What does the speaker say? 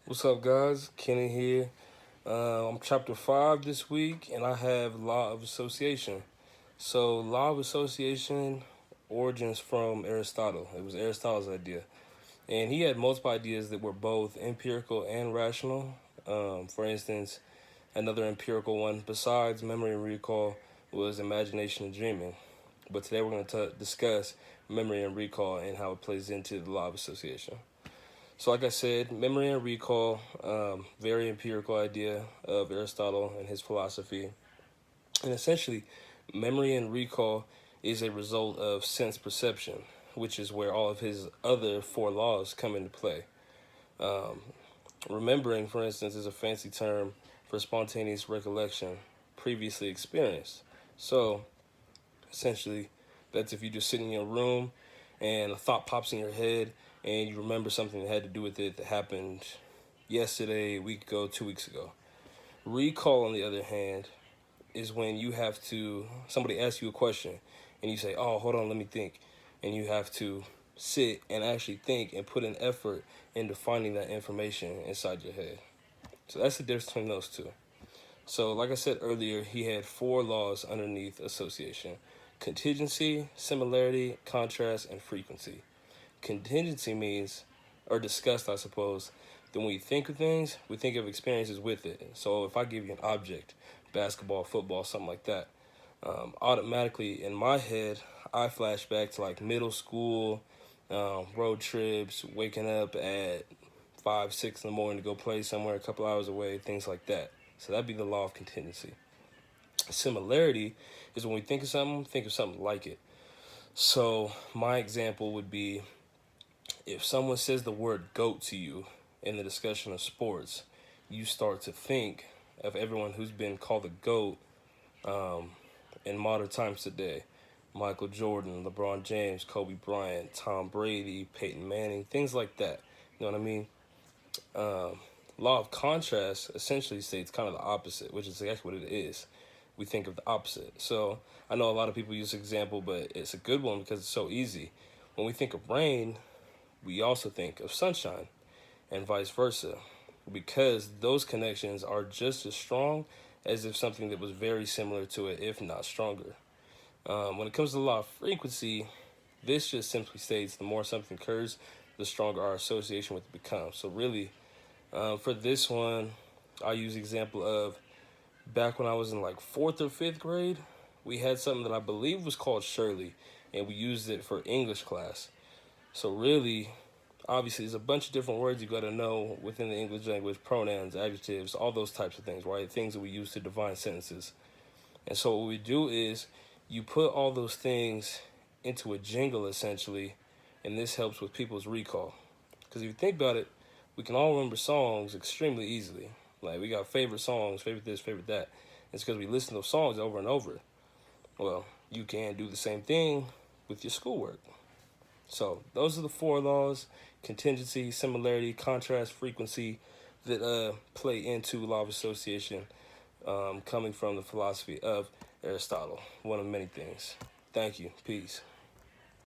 What's up, guys? Kenny here. I'm chapter 5 this week, and I have Law of Association. So, Law of Association origins from Aristotle. It was Aristotle's idea. And he had multiple ideas that were both empirical and rational. For instance, another empirical one, besides memory and recall, was imagination and dreaming. But today we're going to discuss memory and recall and how it plays into the Law of Association. So, like I said, memory and recall, very empirical idea of Aristotle and his philosophy. And essentially, memory and recall is a result of sense perception, which is where all of his other four laws come into play. Um, Remembering, for instance, is a fancy term for spontaneous recollection, previously experienced. So, essentially, that's if you just sit in your room and a thought pops in your head and you remember something that had to do with it that happened yesterday, a week ago, 2 weeks ago. Recall, on the other hand, is when you have to, somebody asks you a question and you say, oh, hold on, let me think. And you have to sit and actually think and put an effort into finding that information inside your head. So that's the difference between those two. So, like I said earlier, he had four laws underneath association: contingency, similarity, contrast, and frequency. Contingency means, or disgust, I suppose, that when we think of things, we think of experiences with it. So if I give you an object, basketball, football, something like that, automatically in my head, I flash back to like middle school, road trips, waking up at 5, 6 in the morning to go play somewhere a couple hours away, things like that. So that'd be the law of contingency. Similarity is when we think of something like it. So my example would be, if someone says the word GOAT to you in the discussion of sports, you start to think of everyone who's been called a GOAT in modern times today. Michael Jordan, LeBron James, Kobe Bryant, Tom Brady, Peyton Manning, things like that. You know what I mean? Law of contrast essentially states kind of the opposite, which is exactly what it is. We think of the opposite. So I know a lot of people use this example, but it's a good one because it's so easy. When we think of rain, we also think of sunshine, and vice versa, because those connections are just as strong as if something that was very similar to it, if not stronger. When it comes to the law of frequency, this just simply states the more something occurs, the stronger our association with it becomes. So really, for this one, I use the example of back when I was in like 4th or 5th grade, we had something that I believe was called Shirley, and we used it for English class. So really, obviously, there's a bunch of different words you got to know within the English language: pronouns, adjectives, all those types of things, right? Things that we use to define sentences. And so what we do is you put all those things into a jingle, essentially, and this helps with people's recall. Because if you think about it, we can all remember songs extremely easily. Like, we got favorite songs, favorite this, favorite that. It's because we listen to those songs over and over. Well, you can do the same thing with your schoolwork. So those are the four laws: contingency, similarity, contrast, frequency, that play into law of association, coming from the philosophy of Aristotle, one of many things. Thank you. Peace.